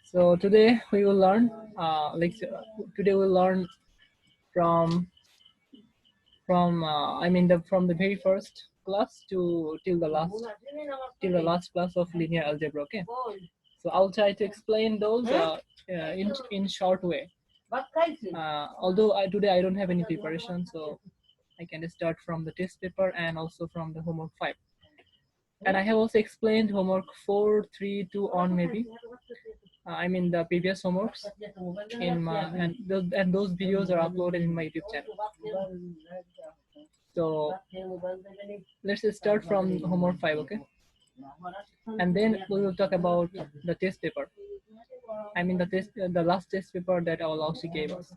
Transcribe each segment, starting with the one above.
So today we will learn, today we'll learn from from the very first class to till the last class of linear algebra. Okay. So I'll try to explain those in short way. Although today I don't have any preparation, so I can start from the test paper and also from the homework 5. And I have also explained homework 4, 3, 2 on maybe. The previous homeworks in my and those videos are uploaded in my YouTube channel. So let's start from homework 5, okay? And then we will talk about the test paper. The last test paper that our Lausi gave us.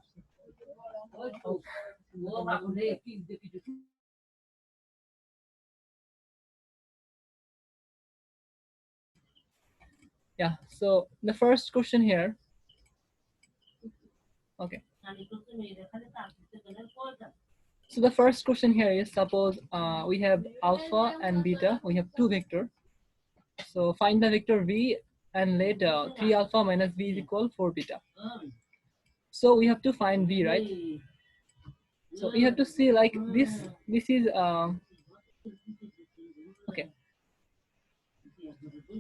Yeah, so the first question here. Okay. So the first question here is, suppose we have alpha and beta, we have two vector. So find the vector v and let 3 alpha minus v is equal 4 beta. So we have to find v, right? So we have to see like this is okay.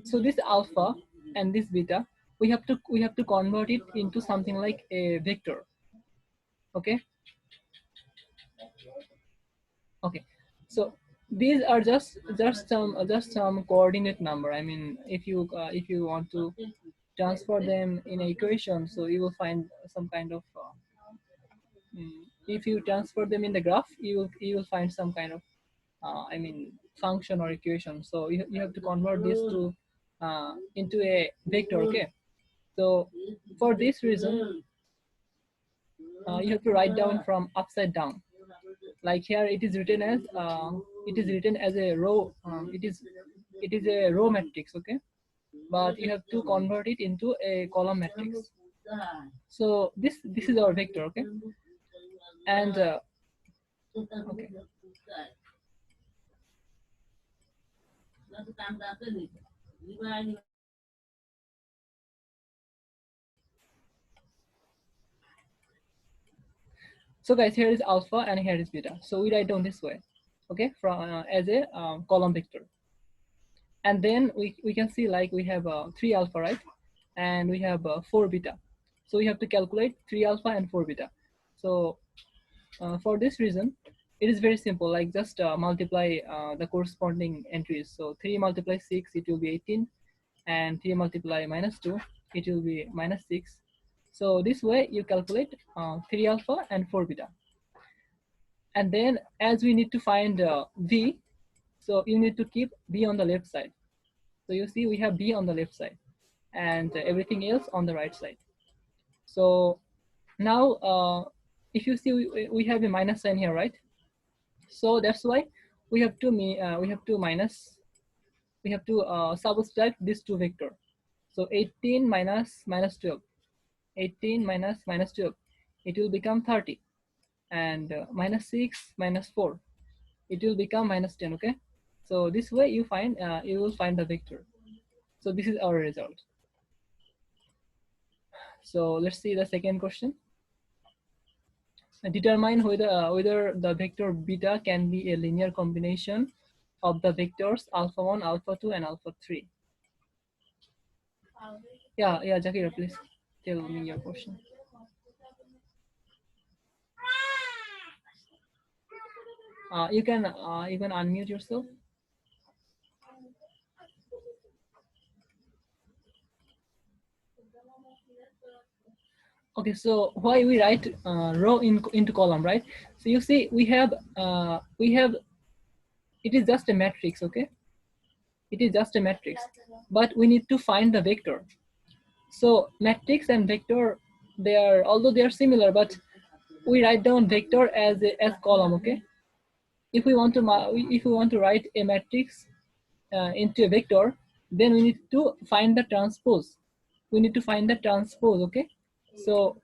So this alpha and this beta, we have to convert it into something like a vector. Okay. Okay. So these are just some coordinate number. I mean, if you want to transfer them in an equation, so you will find some kind of if you transfer them in the graph, you will find some kind of function or equation. So you have to convert this to into a vector. Okay. So for this reason, you have to write down from upside down. Like here, it is written as a row. It is a row matrix. Okay, but you have to convert it into a column matrix. So this is our vector. Okay, and okay. So guys, here is alpha and here is beta. So we write down this way, okay, from as a column vector. And then we can see like we have 3 alpha, right? And we have 4 beta. So we have to calculate 3 alpha and 4 beta. So for this reason, it is very simple, like just multiply the corresponding entries. So 3 multiply 6, it will be 18. And 3 multiply minus 2, it will be minus 6. So this way you calculate 3 alpha and 4 beta. And then as we need to find v, so you need to keep b on the left side. So you see we have b on the left side and everything else on the right side. So now if you see we have a minus sign here, right? So that's why we have to subtract these two vector. So 18 minus 12, 18 minus 12, it will become 30, and minus 6 minus 4, it will become minus 10. Okay, so this way you will find the vector. So this is our result. So let's see the second question. Determine whether the vector beta can be a linear combination of the vectors alpha 1, alpha 2, and alpha 3. Yeah, Zakira, please tell me your question. You can unmute yourself. Okay, so why we write row into column, right? So you see we have it is just a matrix. Okay, it is just a matrix, but we need to find the vector. So matrix and vector, although they are similar, but we write down vector as column. Okay, if we want to write a matrix into a vector, then we need to find the transpose. We need to find the transpose. Okay, so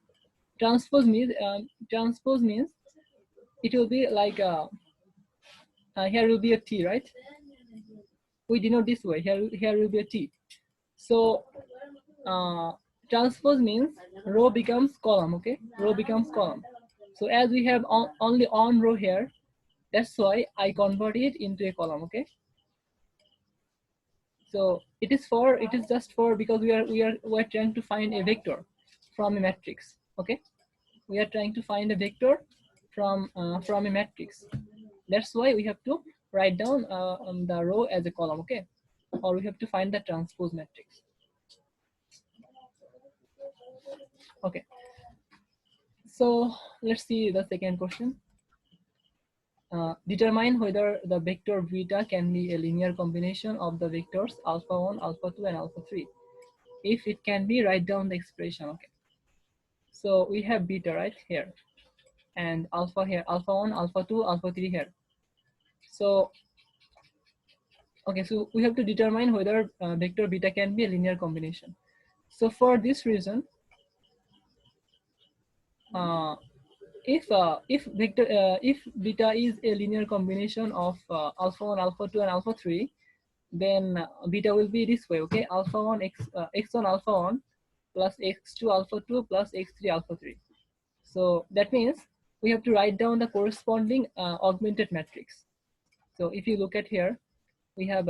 transpose means it will be like here will be a t, right? We denote this way. Here will be a t. So transpose means row becomes column. Okay, row becomes column. So as we have only on row here, that's why I convert it into a column. Okay, so it is just for, because we are trying to find a vector from a matrix. Okay, we are trying to find a vector from a matrix. That's why we have to write down on the row as a column. Okay, or we have to find the transpose matrix. Okay, so let's see the second question. Determine whether the vector beta can be a linear combination of the vectors alpha 1, alpha 2, and alpha 3. If it can be, write down the expression. Okay, so we have beta right here, and alpha here, alpha 1, alpha 2, alpha 3 here. So okay, so we have to determine whether vector beta can be a linear combination. So for this reason, if beta is a linear combination of alpha 1, alpha 2, and alpha 3, then beta will be this way. Okay, alpha 1 x1 alpha 1 plus x2 alpha 2 plus x3 alpha 3. So that means we have to write down the corresponding augmented matrix. So if you look at here, we have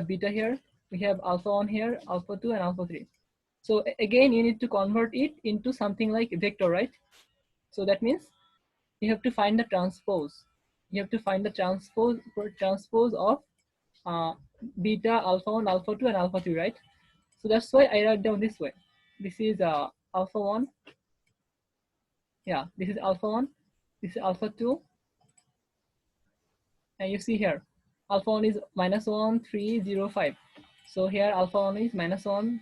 beta here, we have alpha 1 here, alpha 2, and alpha 3. So again, you need to convert it into something like a vector, right? So that means you have to find the transpose. You have to find the transpose of beta, alpha 1, alpha 2, and alpha 3, right? So that's why I write down this way. This is alpha 1. Yeah, this is alpha 1. This is alpha 2. And you see here, alpha 1 is minus 1, 3, 0, 5. So here alpha 1 is minus 1,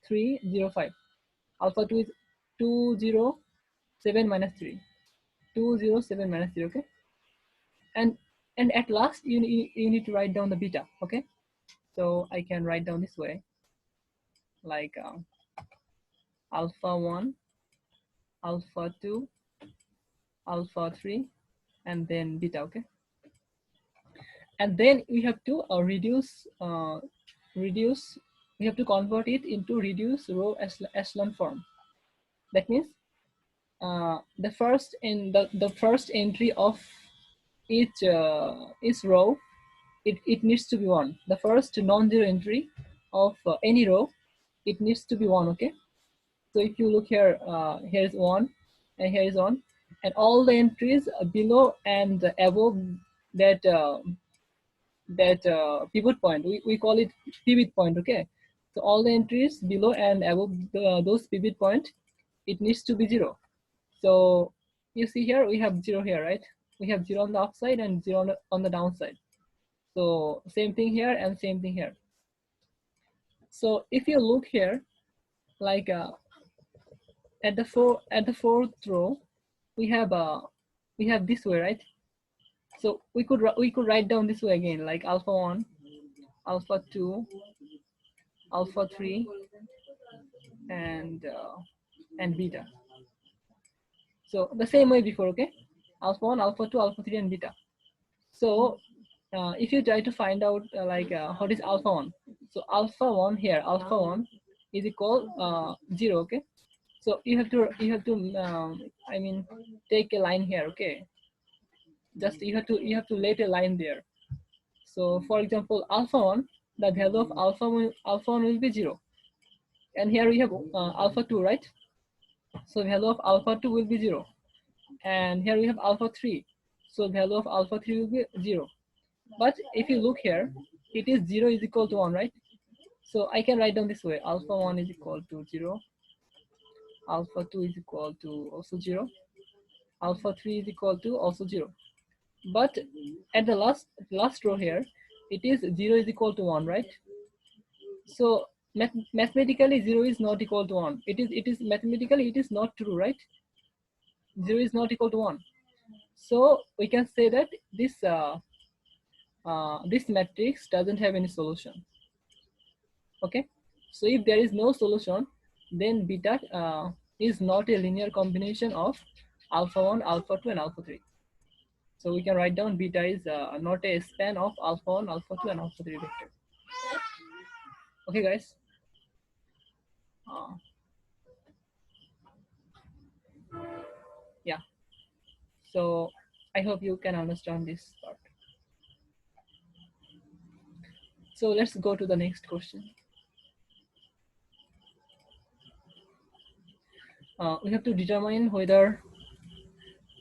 3, 0, 5. Alpha 2 is 2, 0, 7, minus 3. 2, 0, 7, minus 3, okay? And at last, you need to write down the beta, okay? So I can write down this way, like alpha 1, alpha 2, alpha 3, and then beta, okay? And then we have to reduce, we have to convert it into reduced row echelon form. That means the first entry of each row, it needs to be 1. The first non-zero entry of any row, it needs to be 1, okay? So if you look here, here is 1, and here is 1, and all the entries below and above that pivot point, we call it pivot point, okay? So all the entries below and above those pivot point, it needs to be 0. So you see here, we have 0 here, right? We have 0 on the upside and 0 on the downside. So same thing here and same thing here. So if you look here, like at the fourth row, we have this way, right? So we could write down this way again, like alpha 1, alpha 2, alpha 3, and beta. So the same way before, okay? Alpha 1, alpha 2, alpha 3, and beta. So if you try to find out what is alpha 1, so alpha 1 here, alpha 1 is equal 0, okay? So you have to I mean, take a line here, okay? Just you have to let a line there. So for example, alpha 1, the value of alpha 1 will be 0, and here we have alpha 2, right? So value of alpha 2 will be 0, and here we have alpha 3, so value of alpha 3 will be 0. But if you look here, it is 0 is equal to 1, right? So I can write down this way, alpha 1 is equal to 0, alpha 2 is equal to also 0, alpha 3 is equal to also 0. But at the last row here, it is 0 is equal to 1, right? So mathematically 0 is not equal to 1. It is mathematically it is not true, right? 0 is not equal to 1. So we can say that this matrix doesn't have any solution. Okay, so if there is no solution, then beta is not a linear combination of alpha 1, alpha 2, and alpha 3. So we can write down beta is not a span of alpha 1, alpha 2, and alpha 3 vector. Okay, guys. Uh, yeah. So I hope you can understand this part. So let's go to the next question. We have to determine whether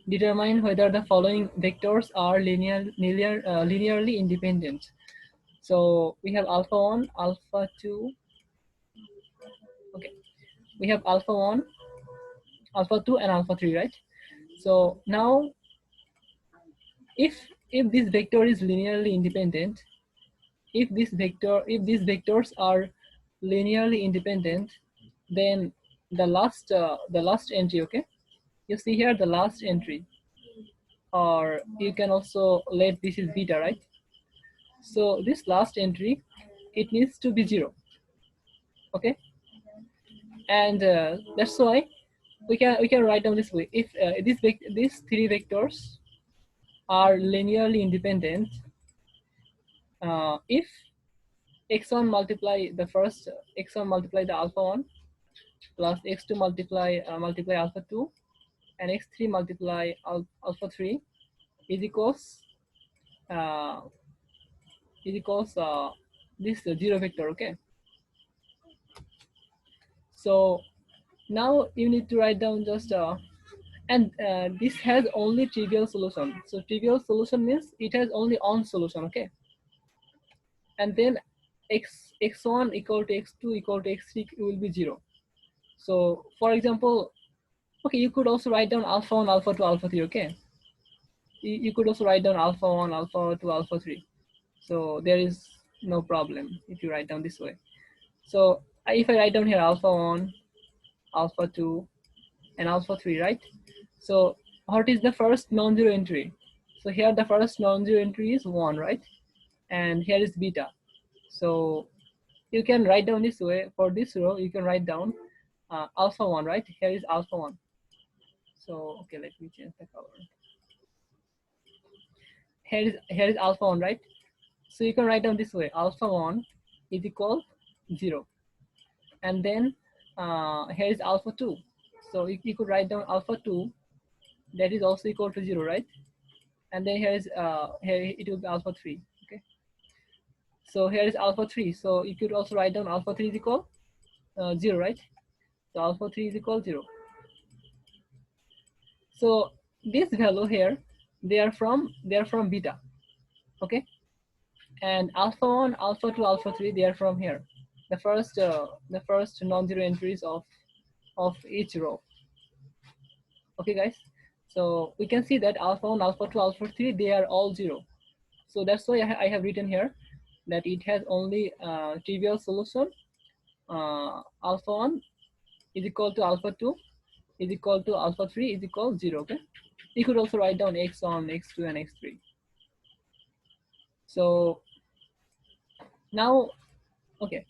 the following vectors are linearly independent. So we have alpha 1, alpha 2. Okay, we have alpha 1, alpha 2, and alpha 3, right? So now if this vector is linearly independent, if these vectors are linearly independent, then the last entry, okay, you see here the last entry, or you can also let this is beta, right? So this last entry, it needs to be 0. Okay, and that's why we can write down this way. If these three vectors are linearly independent, if x1 multiply the first x1 multiply the alpha 1 plus x2 multiply alpha 2 and x3 multiply alpha 3 is equals uh, this zero vector. Okay, so now you need to write down just and this has only trivial solution. So trivial solution means it has only one solution. Okay, and then x1 equal to x2 equal to x3 will be 0. So for example, okay, you could also write down alpha 1, alpha 2, alpha 3. Okay, you could also write down alpha 1, alpha 2, alpha 3. So there is no problem if you write down this way. So if I write down here alpha 1, alpha 2, and alpha 3, right? So what is the first non-zero entry? So here the first non-zero entry is 1, right? And here is beta. So you can write down this way. For this row, you can write down alpha 1, right? Here is alpha 1. So okay, let me change the color. Here is alpha 1, right? So you can write down this way: alpha 1 is equal 0. And then here is alpha 2. So you could write down alpha 2, that is also equal to 0, right? And then here it will be alpha 3. Okay, so here is alpha 3. So you could also write down alpha 3 is equal 0, right? So alpha 3 is equal 0. So this value here, they are from beta. Okay, and alpha 1, alpha 2, alpha 3, they are from here, the first non-zero entries of each row. Okay, guys, so we can see that alpha 1, alpha 2, alpha 3, they are all 0. So that's why I have written here that it has only trivial solution. Alpha 1 is equal to alpha 2 is equal to alpha 3 is equal to 0. Okay, you could also write down x1, x2, and x3. So now, okay,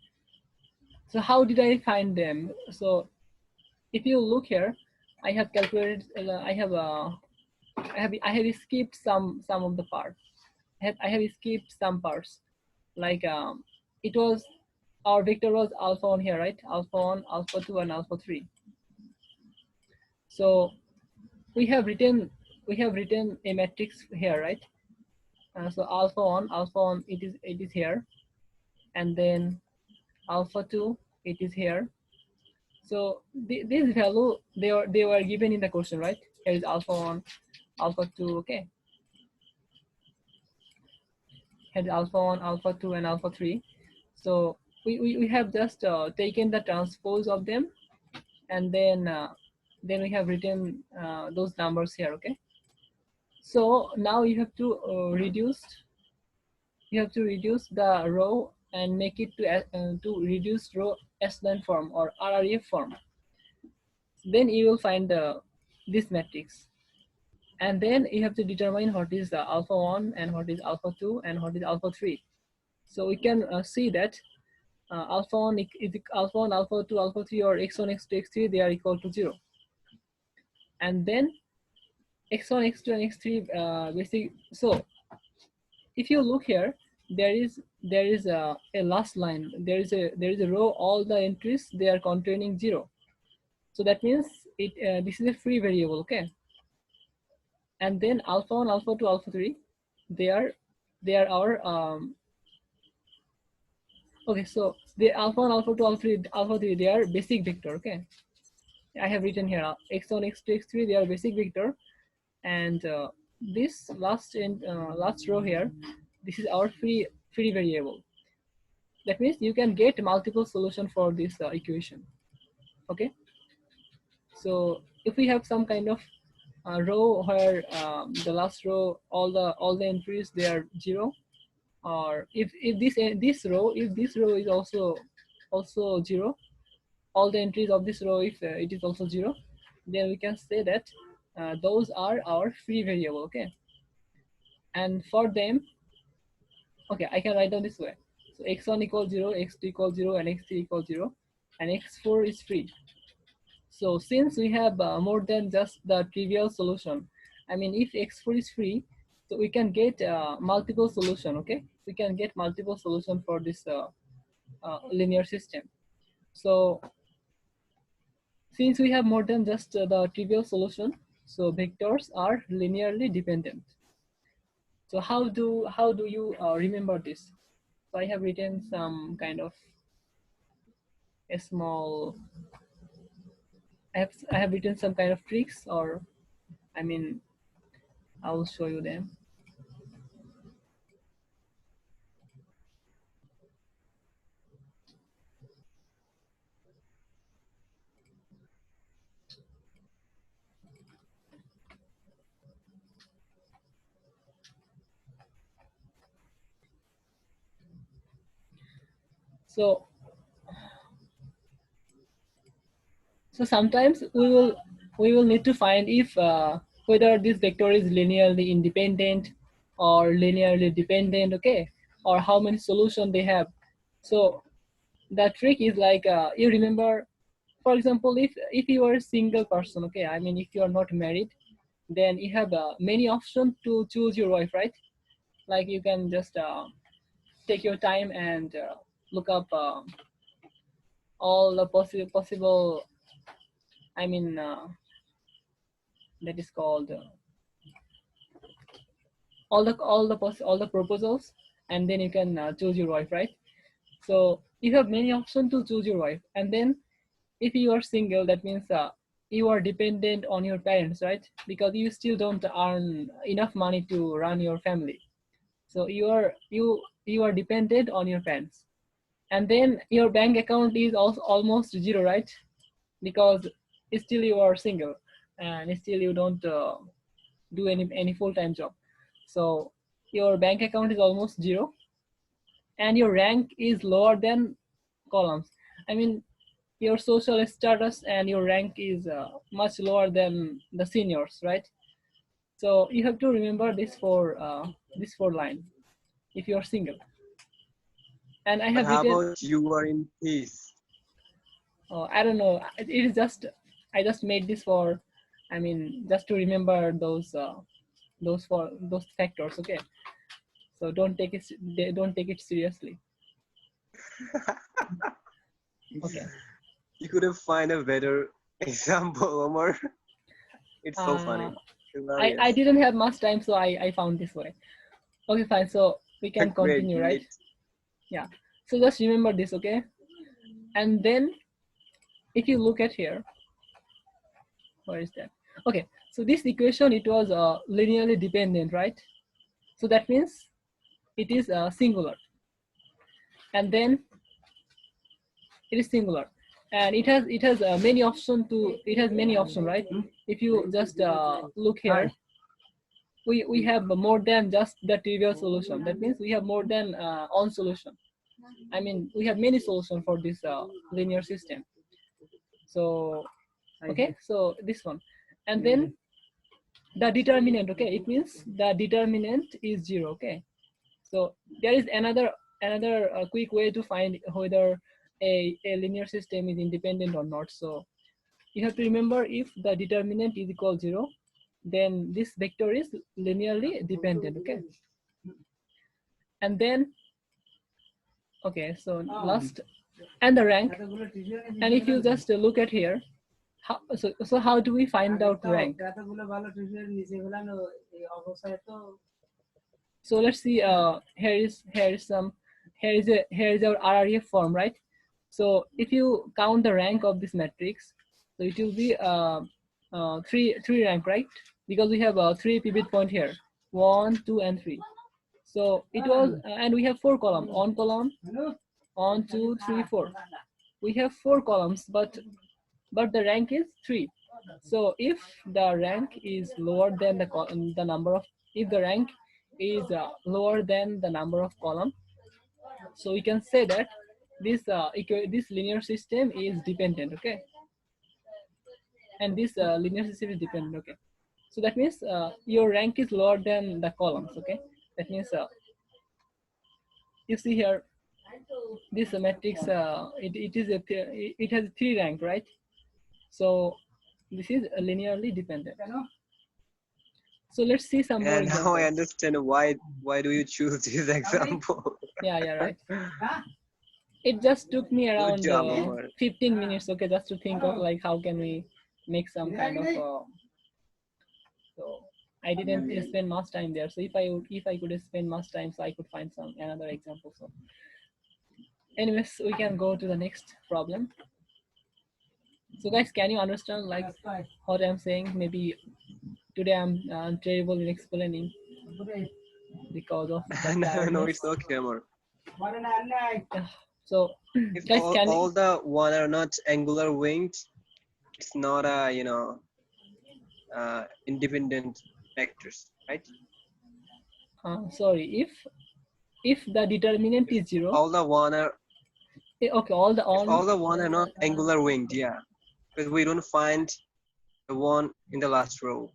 so how did I find them? So if you look here, I have calculated. I have skipped some of the parts. I have skipped some parts. Like it was our vector was alpha 1 here, right? Alpha 1, alpha 2, and alpha 3. So we have written a matrix here, right? So alpha 1, it is here, and then alpha 2, it is here. So this value, they were given in the question, right? Here is alpha 1, alpha 2. Okay, here is alpha 1, alpha 2, and alpha 3. So we have just taken the transpose of them, and then we have written those numbers here. Okay, so now you have to reduce the row and make it to reduced row echelon form or RRF form. Then you will find this matrix, and then you have to determine what is the alpha 1 and what is alpha 2 and what is alpha 3. So we can see that alpha 1 is alpha 1, alpha 2, alpha 3, or x1, x2, x3, they are equal to 0. And then x1, x2, and x3 basic. So if you look here, there is a last line. There is a row. All the entries they are containing 0. So that means this is a free variable, okay? And then alpha 1, alpha 2, alpha 3, they are our okay. So the alpha 1, alpha 2, alpha 3, they are basic vector, okay? I have written here x1, x2, x3, they are basic vector, and this last row here, this is our free variable. That means you can get multiple solution for this equation, okay? So if we have some kind of row where the last row, all the entries they are 0, or if this row is also 0, all the entries of this row, if it is also 0, then we can say that those are our free variable, okay? And for them, okay, I can write down this way. So x1 equals 0, x2 equals 0, and x3 equals 0, and x4 is free. So since we have more than just the trivial solution, I mean, if x4 is free, so we can get multiple solution, okay? We can get multiple solution for this linear system. So since we have more than just the trivial solution, so vectors are linearly dependent. So how do you remember this? So I have written some kind of a small. I have written some kind of tricks, or I mean, I will show you them. So sometimes we will need to find if whether this vector is linearly independent or linearly dependent, okay, or how many solutions they have. So the trick is like you remember, for example, if you are a single person, okay, I mean if you are not married, then you have many options to choose your wife, right? Like you can just take your time and look up all the possible, I mean that is called all the proposals, and then you can choose your wife, right? So you have many options to choose your wife. And then if you are single, that means you are dependent on your parents, right? Because you still don't earn enough money to run your family, so you are dependent on your parents. And then your bank account is also almost 0, right? Because still you are single, and still you don't do any full-time job. So your bank account is almost 0, and your rank is lower than columns. I mean, your social status and your rank is much lower than the seniors, right? So you have to remember this four line if you are single. And I But have how written, about you are in peace? I don't know, it is just, I just made this for, I mean, just to remember those factors, okay? So don't take it seriously, okay? You could have find a better example, Omar. It's so uh, funny. I Hilarious. didn't have much time, so I found this way. Okay, fine, so we can Great, continue, right? great. Yeah, so just remember this, okay? And then if you look at here, where is that? Okay, so this equation, it was linearly dependent, right? So that means it is singular. And then it is singular, and it has many option to, it has many option, right? If you just look here, we have more than just the trivial solution. That means we have more than one solution. I mean, we have many solutions for this linear system. So okay, so this one. And then the determinant, okay, it means the determinant is 0, okay? So there is another quick way to find whether a linear system is independent or not. So you have to remember, if the determinant is equal 0, then this vector is linearly dependent, okay? And then, okay, so last, and the rank. And if you just look at here, so how do we find out rank? So let's see. Here is our RRF form, right? So if you count the rank of this matrix, so it will be three rank, right? Because we have 3 pivot point here, 1, 2, and 3. So it was, and we have 4 columns. On column, on 2, 3, 4. We have 4 columns, but the rank is 3. So if the rank is lower than the number of, if the rank is lower than the number of column, so we can say that this linear system is dependent, okay? And this linear system is dependent, okay? So that means your rank is lower than the columns, okay? That means you see here, this matrix, it has 3 rank, right? So this is linearly dependent. So let's see some more And now I examples. understand why do you choose this example? Yeah, right. It just took me Good around job, Omar. 15 minutes, okay, just to think of like how can we make some kind of so I didn't spend much time there. So if I could spend much time, so I could find some another example. So anyways, we can go to the next problem. So guys, can you understand like what I'm saying? Maybe today I'm terrible in explaining because of the No, tiredness. it's okay, Omar. So If guys, all the one are not angular winged, it's not a independent vectors, right? sorry, if the determinant If is 0, all the one are okay, all the if on, all the one are not angular winged, yeah, because we don't find the one in the last row,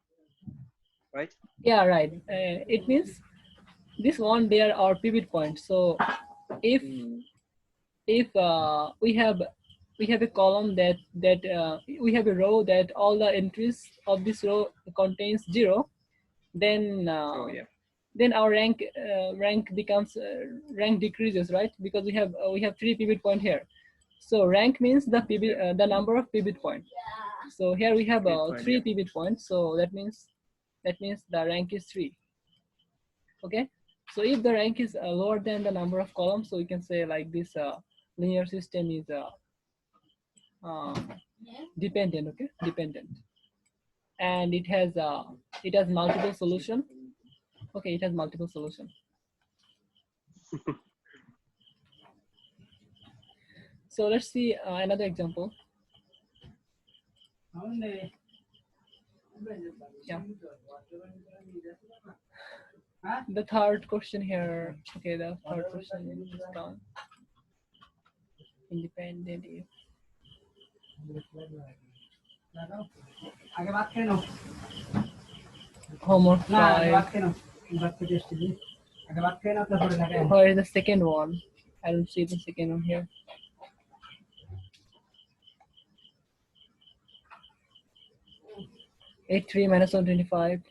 right? yeah, right. It means this one there are pivot points. So if we have a column that we have a row that all the entries of this row contains 0, then Oh yeah. then our rank becomes rank decreases, right? Because we have 3 pivot point here. So rank means the pivot the number of pivot point. So here we have Good point, 3 yeah. pivot points. So that means the rank is 3. Okay. So if the rank is lower than the number of columns, so we can say like this linear system is uh, dependent. Okay, dependent, and it has multiple solution. Okay, it has multiple solution. So let's see another example. Yeah. The third question here. Okay, the third question is done. Independent if homework 5. Where is the second one? I don't see the second one here. 8 3 minus 125.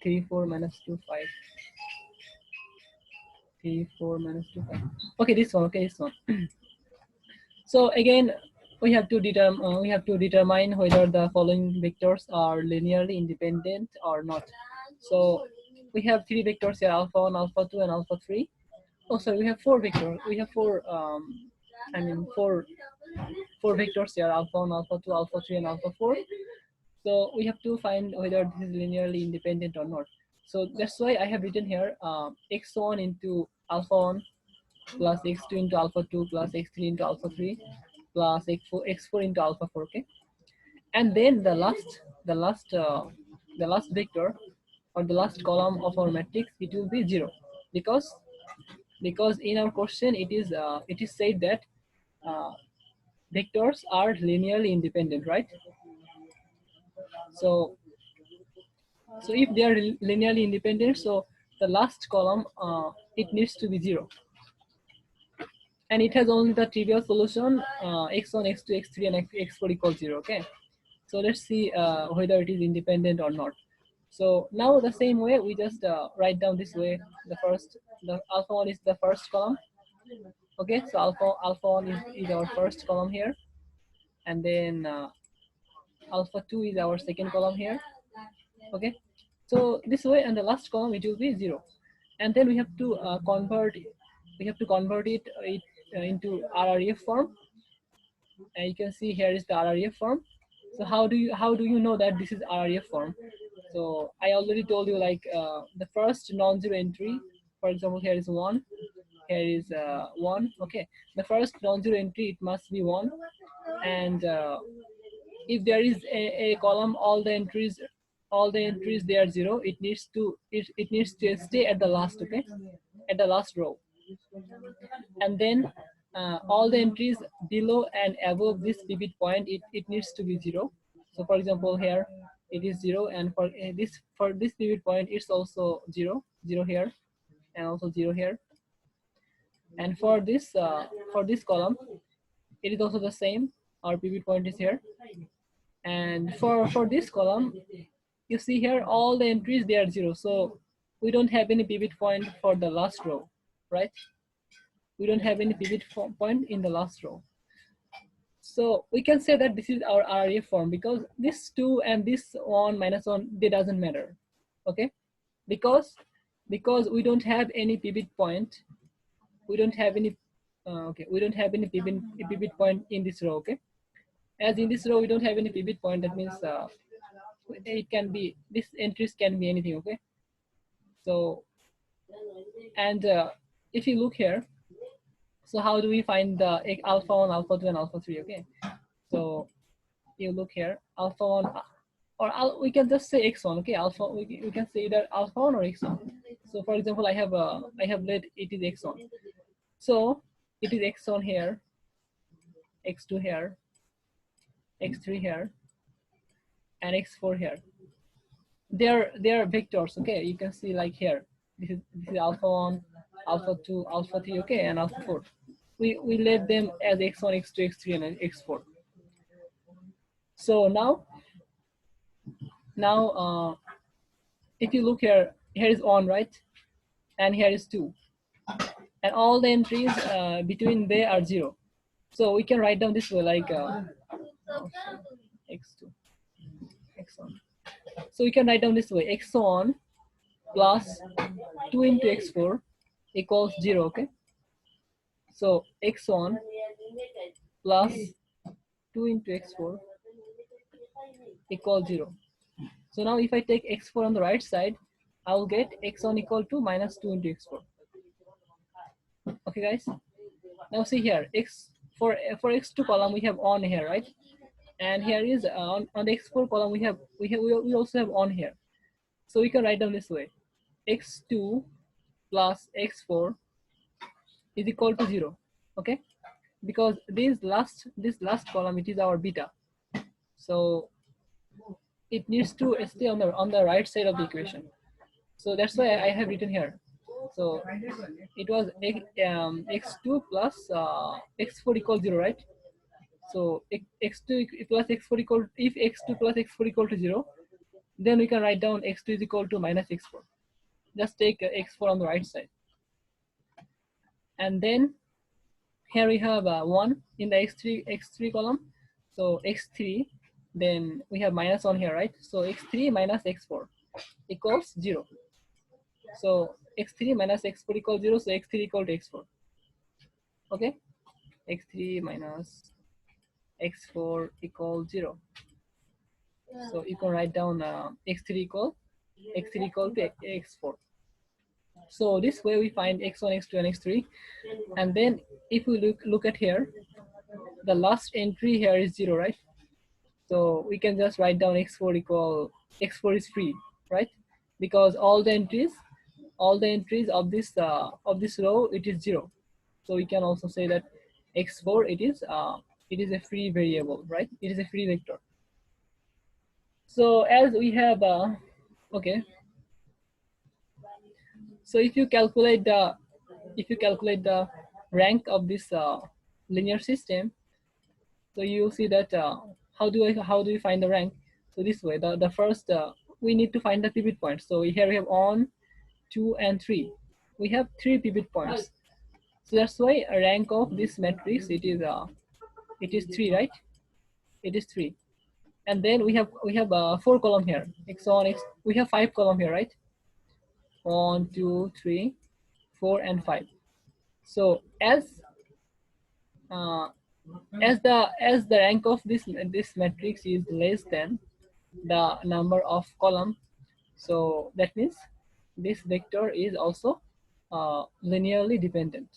3 4 minus 2 5. 3 4 minus 2 5. Okay, this one. Okay, this one. So again, we have to determine whether the following vectors are linearly independent or not. So we have 3 vectors here: alpha 1, alpha 2, and alpha 3. Oh, sorry, we have 4 vectors. We have 4. I mean 4 vectors here: alpha 1, alpha 2, alpha 3, and alpha 4. So we have to find whether this is linearly independent or not. So that's why I have written here x1 into alpha 1 plus x2 into alpha 2 plus x3 into alpha 3 plus x4 into alpha 4. Okay, and then the last vector or the last column of our matrix, it will be 0, because in our question it is said that uh, vectors are linearly independent, right? So if they are linearly independent, so the last column it needs to be 0, and it has only the trivial solution x1, x2, x3, and x4 equals 0. Okay, so let's see whether it is independent or not. So now the same way we just write down this way. The alpha 1 is the first column. Okay, so alpha 1 is our first column here, and then alpha 2 is our second column here. Okay, so this way, and the last column it will be 0, and then we have to convert it into RREF form. And you can see here is the RREF form. So how do you know that this is RREF form? So I already told you, like the first non-zero entry, for example, here is 1, here is 1. Okay, the first non-zero entry, it must be 1, and if there is a column, all the entries they are 0, it needs to stay at the last. Okay, at the last row, and then all the entries below and above this pivot point, it needs to be 0. So for example, here it is 0, and for this pivot point it's also 0, 0 here, and also 0 here. And for this column, it is also the same. Our pivot point is here. And for this column, you see here all the entries they are 0. So we don't have any pivot point for the last row, right? We don't have any pivot point in the last row. So we can say that this is our RREF form, because this 2 and this 1 minus 1, they doesn't matter. Okay, because we don't have any pivot point. We don't have any we don't have any pivot point in this row. Okay, as in this row we don't have any pivot point, that means it can be, this entries can be anything. Okay, so, and if you look here, so how do we find the alpha 1, alpha 2, and alpha 3? Okay, so you look here, alpha 1, or we can just say x1. Okay, alpha, we can say either alpha 1 or x1. So for example, I have let it is x1. So it is x1 here, x2 here, x3 here, and x4 here. They're vectors. Okay, you can see like here, this is alpha 1, alpha 2, alpha 3. Okay, and alpha 4. We let them as x1, x2, x3, and x4. So now if you look here, here is 1, right, and here is 2, and all the entries between they are 0. So we can write down this way, like x2, x1. So we can write down this way, x1 plus 2 into x4 equals 0. Okay, so x1 plus 2 into x4 equals 0. So now if I take x4 on the right side, I will get x1 equal to minus 2 into x4. Okay, guys. Now see here, for x2 column we have on here, right? And here is on the x4 column we also have on here. So we can write down this way, x2 plus x4 is equal to 0. Okay, because this last column, it is our beta, so it needs to stay on the right side of the equation. So that's why I have written here. So it was x2 plus x4 equals 0, right? So x2 plus x4 equal, if x2 plus x4 equal to 0, then we can write down x2 is equal to minus x4. Just take x4 on the right side, and then here we have 1 in the x3 column. So x3, then we have minus 1 here, right? So x3 minus x4 equals 0. So x3 minus x4 equals 0. So x3 equal to x4. Okay, x3 minus x4 equals 0. So you can write down x3 equal to x4. So this way we find x1, x2, and x3. And then if we look at here, the last entry here is 0, right? So we can just write down x4 is free, right? Because all the entries of this row, it is 0. So we can also say that x4, it is a free variable, right? It is a free vector. So as we have okay, so if you calculate the rank of this linear system, so you see that how do we find the rank? So this way, the first we need to find the pivot point. So here we have 1, 2, and 3. We have 3 pivot points. So that's why a rank of this matrix it is 3, right? It is 3. And then we have 4 column here. X1, X. We have 5 column here, right? 1, 2, 3, 4, and 5. So uh, as the rank of this matrix is less than the number of column, so that means this vector is also linearly dependent.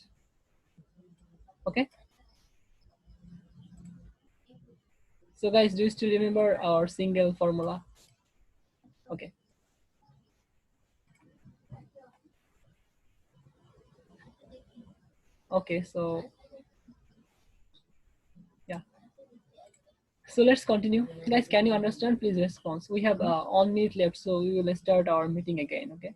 Okay. So guys, do you still remember our single formula? Okay. Okay, so yeah. So let's continue. Guys, can you understand? Please respond. We have 1 minute left, so we will start our meeting again, okay?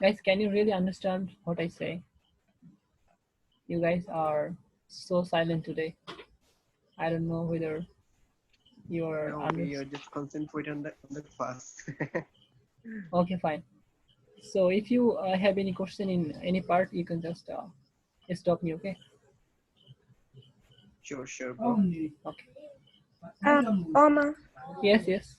Guys, can you really understand what I say? You guys are so silent today. I don't know whether you're No, we are just concentrate on the class. Okay, fine. So if you have any question in any part, you can just stop me, okay? Sure, bro. Okay. Oma, Yes, yes.